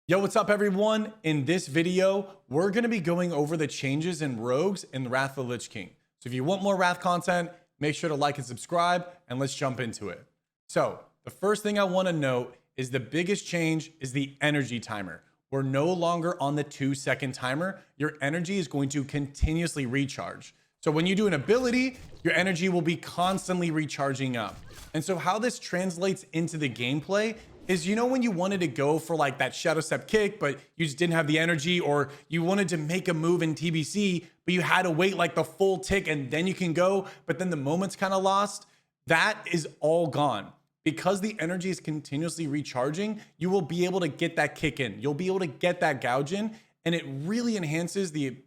Yo, what's up everyone? In this video, we're gonna be going over the changes in rogues in Wrath of the Lich King. So if you want more Wrath content, make sure to like and subscribe, and let's jump into it. So the first thing I wanna note is the biggest change is the energy timer. We're no longer on the 2-second timer. Your energy is going to continuously recharge. So when you do an ability, your energy will be constantly recharging up. And so how this translates into the gameplay is, you know, when you wanted to go for like that shadow step kick, but you just didn't have the energy, or you wanted to make a move in TBC, but you had to wait like the full tick and then you can go, but then the moment's kind of lost. That is all gone. Because the energy is continuously recharging, you will be able to get that kick in. You'll be able to get that gouge in, and it really enhances the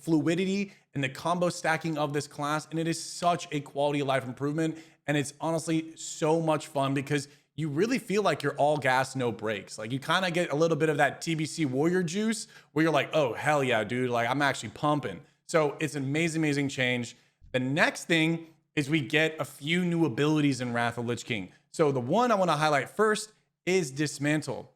fluidity and the combo stacking of this class. And it is such a quality of life improvement. And it's honestly so much fun because you really feel like you're all gas, no brakes. Like you kind of get a little bit of that TBC warrior juice where you're like, oh, hell yeah, dude. Like I'm actually pumping. So it's an amazing, amazing change. The next thing is we get a few new abilities in Wrath of Lich King. So the one I want to highlight first is Dismantle.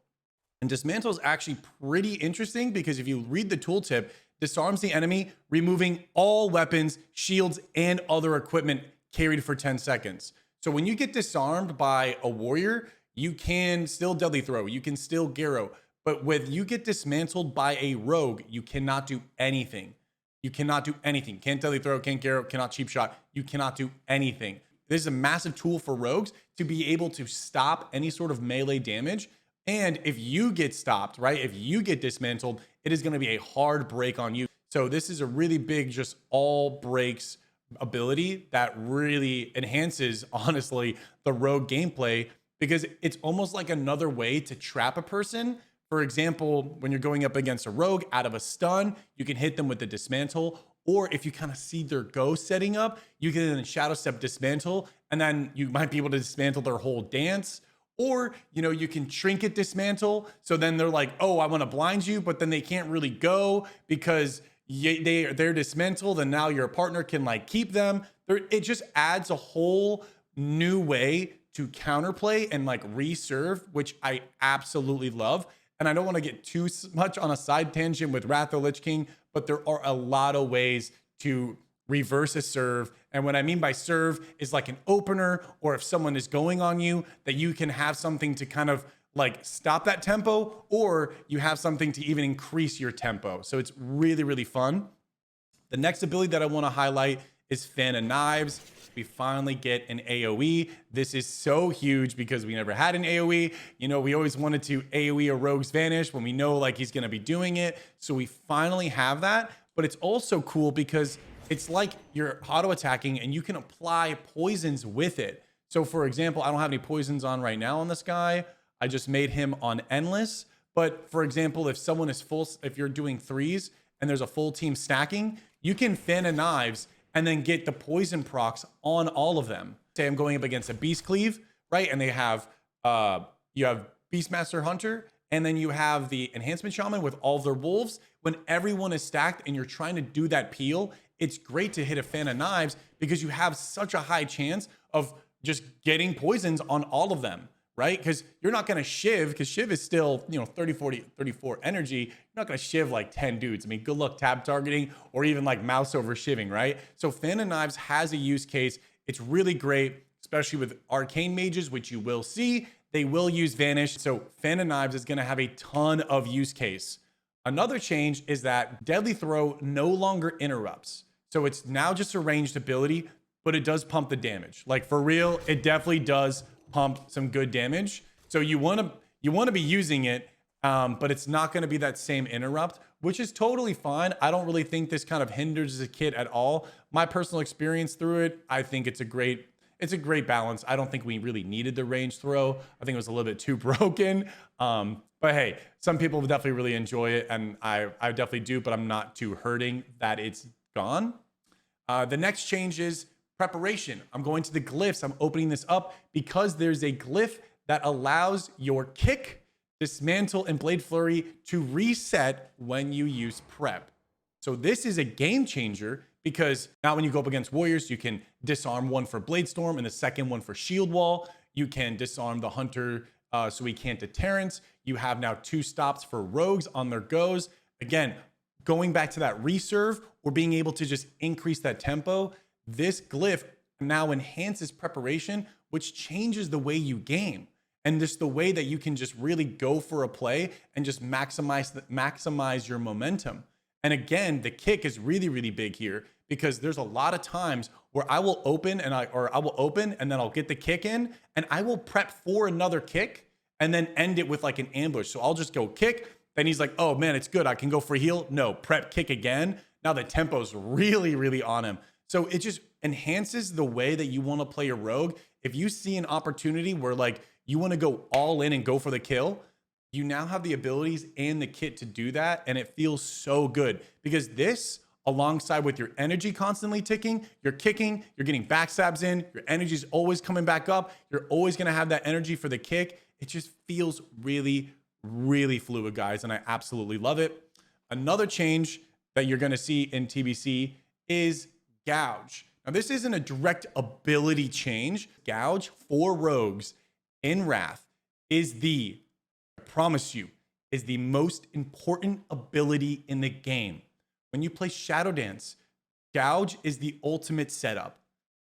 And Dismantle is actually pretty interesting because if you read the tooltip, disarms the enemy, removing all weapons, shields, and other equipment carried for 10 seconds. So when you get disarmed by a warrior, you can still deadly throw, you can still Garo, but when you get dismantled by a rogue, you cannot do anything. You cannot do anything. Can't deadly throw, can't Garo, cannot cheap shot. You cannot do anything. This is a massive tool for rogues to be able to stop any sort of melee damage. And if you get stopped, right, if you get dismantled, it is going to be a hard break on you. So this is a really big, just all breaks ability that really enhances, honestly, the rogue gameplay, because it's almost like another way to trap a person. For example, when you're going up against a rogue out of a stun, you can hit them with the dismantle. Or if you kind of see their ghost setting up, you can shadow step dismantle, and then you might be able to dismantle their whole dance. Or, you know, you can trinket dismantle. So then they're like, oh, I want to blind you, but then they can't really go because they're dismantled, and now your partner can like keep them. It just adds a whole new way to counterplay and like reserve, which I absolutely love. And I don't want to get too much on a side tangent with Wrath of the Lich King, but there are a lot of ways to reverse a serve. And what I mean by serve is like an opener, or if someone is going on you, that you can have something to kind of like stop that tempo, or you have something to even increase your tempo. So it's really, really fun. The next ability that I want to highlight is Fan of Knives. We finally get an AoE. This is so huge because we never had an AoE. You know, we always wanted to AoE a rogue's vanish when we know like he's going to be doing it. So we finally have that, but it's also cool because it's like you're auto attacking and you can apply poisons with it. So for example, I don't have any poisons on right now on this guy. I just made him on endless. But for example, if someone is full, if you're doing threes and there's a full team stacking, you can Fan of Knives and then get the poison procs on all of them. Say I'm going up against a Beast Cleave, right? And they have, you have Beastmaster Hunter, and then you have the Enhancement Shaman with all of their wolves. When everyone is stacked and you're trying to do that peel, it's great to hit a Fan of Knives because you have such a high chance of just getting poisons on all of them, right? Because you're not going to shiv, because shiv is still, you know, 30, 40, 34 energy. You're not going to shiv like 10 dudes. I mean, good luck tab targeting or even like mouse over shiving, right? So Fan of Knives has a use case. It's really great, especially with arcane mages, which you will see. They will use Vanish. So Fan of Knives is going to have a ton of use case. Another change is that Deadly Throw no longer interrupts. So it's now just a ranged ability, but it does pump the damage. Like for real, it definitely does pump some good damage. So you want to be using it, but it's not going to be that same interrupt, which is totally fine. I don't really think this kind of hinders the kit at all. My personal experience through it, I think it's a great balance. I don't think we really needed the range throw. I think it was a little bit too broken. But hey, some people definitely really enjoy it, and I definitely do, but I'm not too hurting that it's gone. The next change is preparation. I'm going to the glyphs. I'm opening this up because there's a glyph that allows your kick, dismantle, and blade flurry to reset when you use prep. So this is a game changer because now when you go up against warriors, you can disarm one for blade storm and the second one for shield wall. You can disarm the hunter so we can't deterrence. You have now 2 stops for rogues on their goes. Again, going back to that reserve or being able to just increase that tempo, this glyph now enhances preparation, which changes the way you game. And just the way that you can just really go for a play and just maximize your momentum. And again, the kick is really, really big here because there's a lot of times where I will open and I will open and then I'll get the kick in and I will prep for another kick and then end it with like an ambush. So I'll just go kick. Then he's like, oh man, it's good. I can go for a heal. No, prep, kick again. Now the tempo's really, really on him. So it just enhances the way that you want to play your rogue. If you see an opportunity where like you want to go all in and go for the kill, you now have the abilities and the kit to do that. And it feels so good because this, alongside with your energy constantly ticking, you're kicking, you're getting backstabs in, your energy is always coming back up. You're always going to have that energy for the kick. It just feels really, really fluid, guys. And I absolutely love it. Another change that you're going to see in TBC is gouge. Now, this isn't a direct ability change. Gouge for rogues in Wrath is I promise you, is the most important ability in the game. When you play Shadow Dance, gouge is the ultimate setup.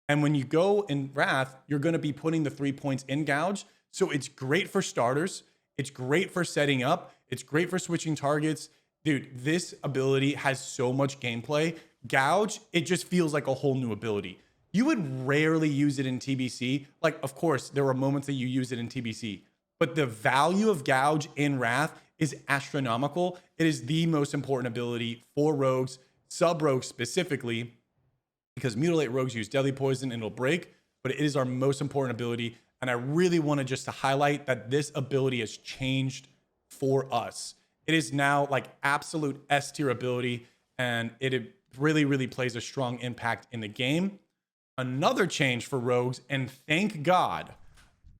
And when you go in Wrath, you're going to be putting the 3 points in gouge. So it's great for starters. It's great for setting up. It's great for switching targets. Dude, this ability has so much gameplay. Gouge, it just feels like a whole new ability. You would rarely use it in TBC. Like, of course, there are moments that you use it in TBC, but the value of gouge in Wrath is astronomical. It is the most important ability for rogues, sub-rogues specifically, because mutilate rogues use deadly poison and it'll break, but it is our most important ability. And I really wanted just to highlight that this ability has changed for us. It is now like absolute S tier ability, and it really, really plays a strong impact in the game. Another change for rogues, and thank God,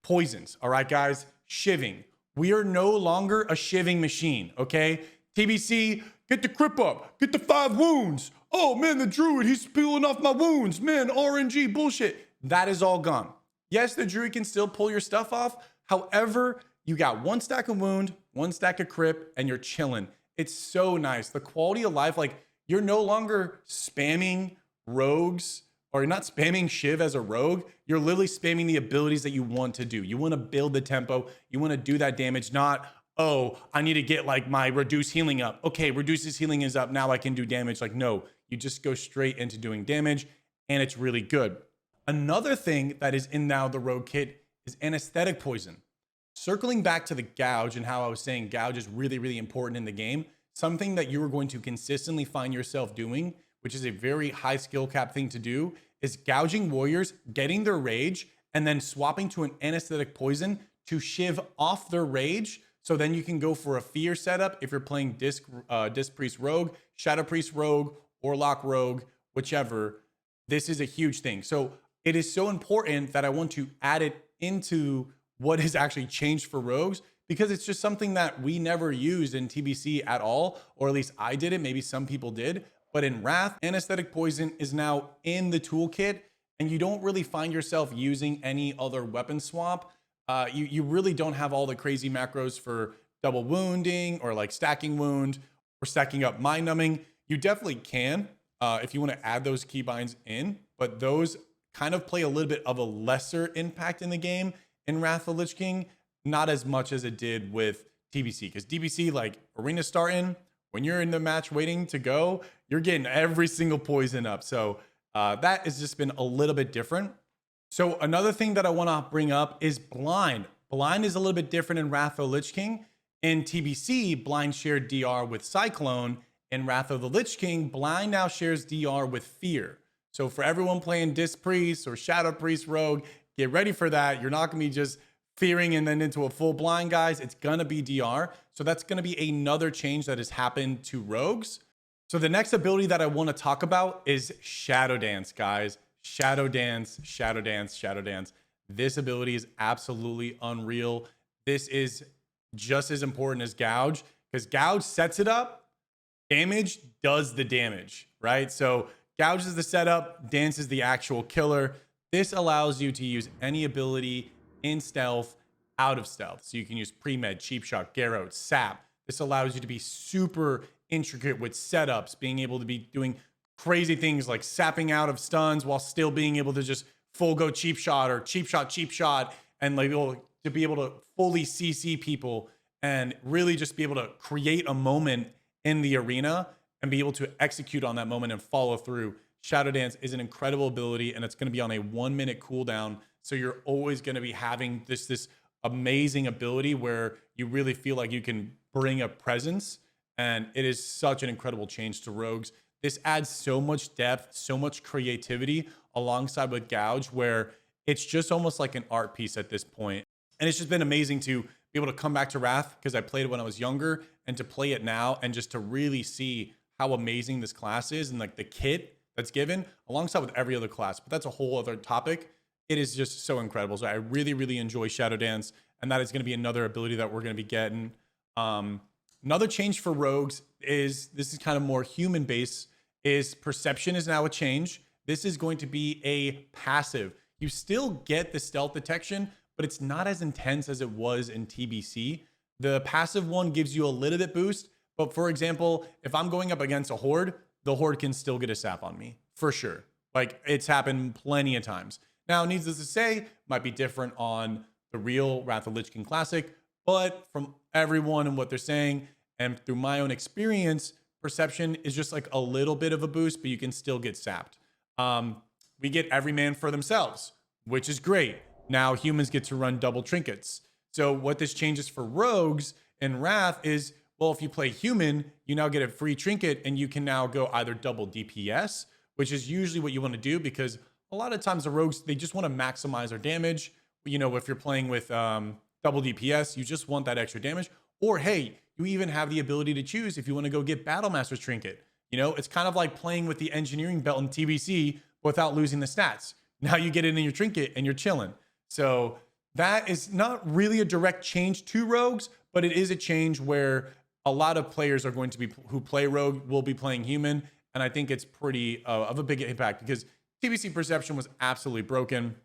poisons. All right, guys, shiving. We are no longer a shiving machine, okay? TBC, get the crip up, get the 5 wounds. Oh man, the druid, he's peeling off my wounds. Man, RNG bullshit. That is all gone. Yes, the druid can still pull your stuff off. However, you got 1 stack of wound, 1 stack of crip, and you're chilling. It's so nice. The quality of life, like you're no longer spamming rogues, or you're not spamming Shiv as a rogue. You're literally spamming the abilities that you want to do. You want to build the tempo. You want to do that damage, not, oh, I need to get like my reduce healing up. Okay, reduces healing is up. Now I can do damage. Like, no, you just go straight into doing damage, and it's really good. Another thing that is in now the rogue kit is Anesthetic Poison. Circling back to the gouge and how I was saying gouge is really, really important in the game, something that you are going to consistently find yourself doing, which is a very high skill cap thing to do, is gouging warriors, getting their rage, and then swapping to an Anesthetic Poison to shiv off their rage. So then you can go for a fear setup if you're playing Disc Priest Rogue, Shadow Priest Rogue, Warlock Rogue, whichever. This is a huge thing. So it is so important that I want to add it into what has actually changed for rogues, because it's just something that we never used in TBC at all, or at least I did it. Maybe some people did. But in Wrath, Anesthetic Poison is now in the toolkit, and you don't really find yourself using any other weapon swap. You really don't have all the crazy macros for double wounding or like stacking wound or stacking up mind numbing. You definitely can if you want to add those keybinds in, but those kind of play a little bit of a lesser impact in the game in Wrath of the Lich King, not as much as it did with TBC, because TBC, like arena starting, when you're in the match waiting to go, you're getting every single poison up. So that has just been a little bit different. So another thing that I want to bring up is blind. Blind is a little bit different in Wrath of the Lich King. In TBC, blind shared DR with Cyclone. In Wrath of the Lich King, blind now shares DR with fear. So for everyone playing Disc Priest or Shadow Priest Rogue, get ready for that. You're not going to be just fearing and then into a full blind, guys. It's going to be DR. So that's going to be another change that has happened to rogues. So the next ability that I want to talk about is Shadow Dance, guys. Shadow Dance, Shadow Dance, Shadow Dance. This ability is absolutely unreal. This is just as important as Gouge, because Gouge sets it up, damage does the damage, right? So Gouge is the setup, Dance is the actual killer. This allows you to use any ability in stealth out of stealth. So you can use pre-med, cheap shot, Garrote, sap. This allows you to be super intricate with setups, being able to be doing crazy things like sapping out of stuns while still being able to just full go cheap shot or cheap shot, and like to be able to fully CC people and really just be able to create a moment in the arena and be able to execute on that moment and follow through. Shadow Dance is an incredible ability, and it's going to be on a 1 minute cooldown. So you're always going to be having this amazing ability where you really feel like you can bring a presence, and it is such an incredible change to rogues. This adds so much depth, so much creativity alongside with Gouge, where it's just almost like an art piece at this point. And it's just been amazing to be able to come back to Wrath because I played it when I was younger, and to play it now and just to really see how amazing this class is and like the kit that's given alongside with every other class. But that's a whole other topic. It is just so incredible. So I really, really enjoy Shadow Dance, and that is going to be another ability that we're going to be getting. Another change for rogues is, this is kind of more human based, is perception is now a change. This is going to be a passive. You still get the stealth detection, but it's not as intense as it was in TBC. The passive one gives you a little bit boost, but for example, if I'm going up against a horde, the horde can still get a sap on me for sure. Like, it's happened plenty of times. Now, needless to say, might be different on the real Wrath of Lich King Classic, but from everyone and what they're saying, and through my own experience, perception is just like a little bit of a boost, but you can still get sapped. We get every man for themselves, which is great. Now humans get to run double trinkets. So what this changes for rogues in Wrath is, well, if you play human, you now get a free trinket, and you can now go either double DPS, which is usually what you want to do, because a lot of times the rogues, they just want to maximize their damage. You know, if you're playing with double DPS, you just want that extra damage. Or hey, you even have the ability to choose if you want to go get Battle Master's Trinket. You know, it's kind of like playing with the engineering belt in TBC without losing the stats. Now you get it in your trinket and you're chilling. So that is not really a direct change to rogues, but it is a change where a lot of players are going to be, who play rogue, will be playing human. And I think it's pretty of a big impact, because TBC perception was absolutely broken.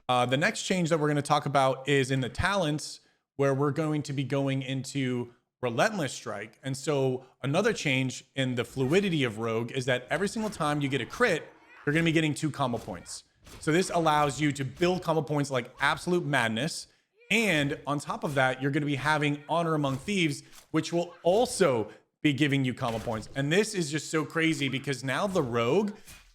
The next change that we're going to talk about is in the talents, where we're going to be going into Relentless Strike. And so another change in the fluidity of rogue is that every single time you get a crit, you're going to be getting 2 combo points. So this allows you to build combo points like absolute madness. And on top of that, you're going to be having Honor Among Thieves, which will also be giving you combo points. And this is just so crazy, because now the rogue,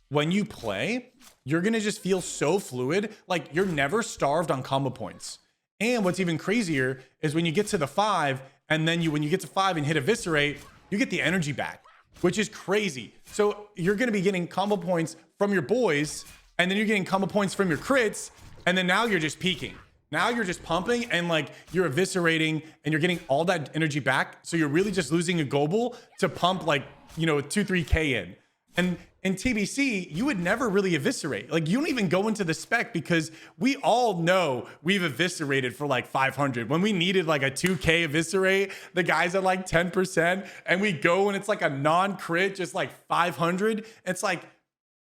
when you play, you're going to just feel so fluid. Like, you're never starved on combo points. And what's even crazier is when you get to the 5, and then when you get to 5 and hit Eviscerate, you get the energy back, which is crazy. So you're going to be getting combo points from your boys, and then you're getting combo points from your crits, and then now you're just peaking. Now you're just pumping, and like, you're eviscerating, and you're getting all that energy back. So you're really just losing a global to pump, like, you know, 2-3K in. And in TBC, you would never really eviscerate. Like, you don't even go into the spec, because we all know we've eviscerated for like 500. When we needed like a 2K eviscerate, the guys at like 10%, and we go and it's like a non-crit, just like 500. It's like,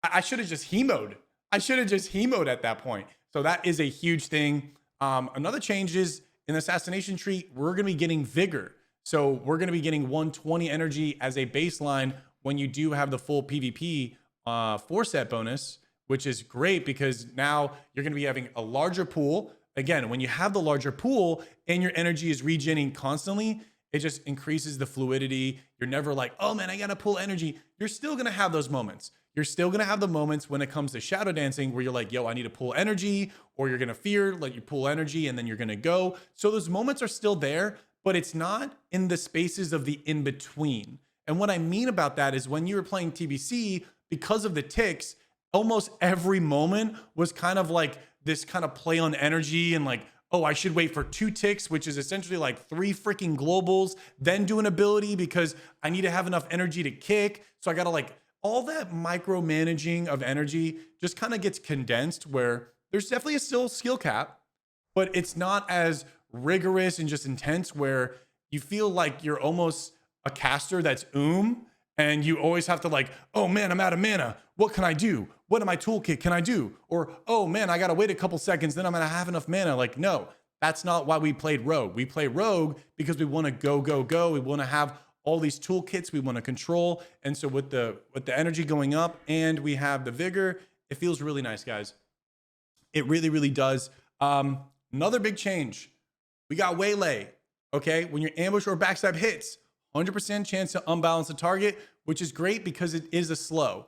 I should have just hemoed. I should have just hemoed at that point. So that is a huge thing. Another change is in the assassination tree, we're going to be getting Vigor. So we're going to be getting 120 energy as a baseline when you do have the full PvP 4-set bonus, which is great, because now you're going to be having a larger pool. Again, when you have the larger pool and your energy is regenerating constantly, it just increases the fluidity. You're never like, oh man, I got to pull energy. You're still going to have those moments. You're still going to have the moments when it comes to shadow dancing where you're like, yo, I need to pull energy, or you're going to fear, let you pull energy, and then you're going to go. So those moments are still there, but it's not in the spaces of the in-between. And what I mean about that is, when you were playing TBC, because of the ticks, almost every moment was kind of like this kind of play on energy, and like, oh, I should wait for 2 ticks, which is essentially like 3 freaking globals, then do an ability because I need to have enough energy to kick. So I got to like, all that micromanaging of energy just kind of gets condensed, where there's definitely a still skill cap, but it's not as rigorous and just intense, where you feel like you're almost a caster that's and you always have to like, oh man, I'm out of mana. What can I do? What in my toolkit can I do? Or, oh man, I got to wait a couple seconds, then I'm going to have enough mana. Like, no, That's not why we played Rogue. We play Rogue because we want to go, go, go. We want to have all these toolkits we want to control. And so with the energy going up and we have the Vigor, it feels really nice, guys. It really, really does. Another big change. We got Waylay. Okay, when your ambush or backstab hits, 100% chance to unbalance the target, which is great because it is a slow.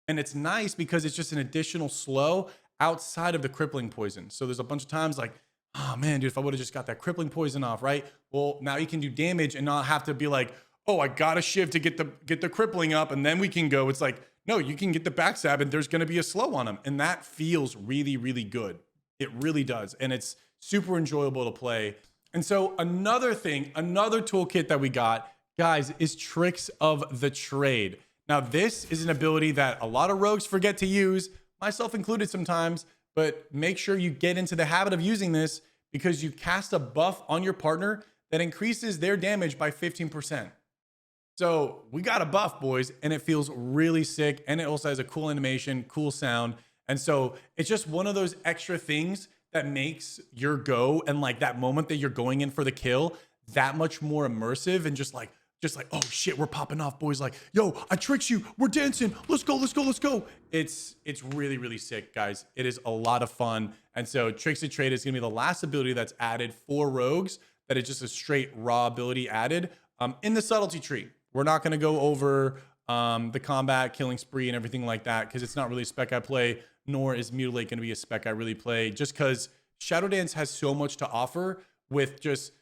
And it's nice because it's just an additional slow outside of the crippling poison. So there's a bunch of times like, oh man, dude, if I would have just got that crippling poison off, right? Well, now you can do damage and not have to be like, oh, I got a shiv to get the crippling up and then we can go. It's like, no, you can get the backstab and there's gonna be a slow on him. And that feels really, really good. It really does. And it's super enjoyable to play. And so another thing, another toolkit that we got, guys, is Tricks of the Trade. Now, this is an ability that a lot of rogues forget to use, myself included sometimes, but make sure you get into the habit of using this because you cast a buff on your partner that increases their damage by 15%. So we got a buff, boys, and it feels really sick. And it also has a cool animation, cool sound. And so it's just one of those extra things that makes your go and like that moment that you're going in for the kill that much more immersive and just like, oh shit, we're popping off, boys. Like, yo, I tricked you. We're dancing. Let's go, let's go, let's go. It's really, really sick, guys. It is a lot of fun. And so Tricks of Trade is gonna be the last ability that's added for rogues that is just a straight raw ability added in the subtlety tree. We're not gonna go over the combat, killing spree and everything like that because it's not really a spec I play, nor is Mutilate going to be a spec I really play, just because Shadow Dance has so much to offer with just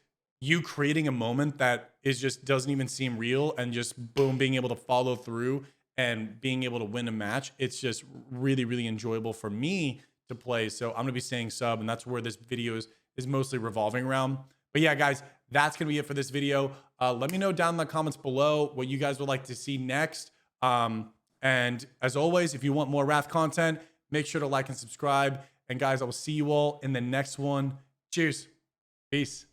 you creating a moment that is just doesn't even seem real and just boom, being able to follow through and being able to win a match. It's just really, really enjoyable for me to play. So I'm going to be staying sub, and that's where this video is mostly revolving around. But yeah, guys, that's going to be it for this video. Let me know down in the comments below what you guys would like to see next. And as always, if you want more Wrath content, make sure to like and subscribe. And guys, I will see you all in the next one. Cheers. Peace.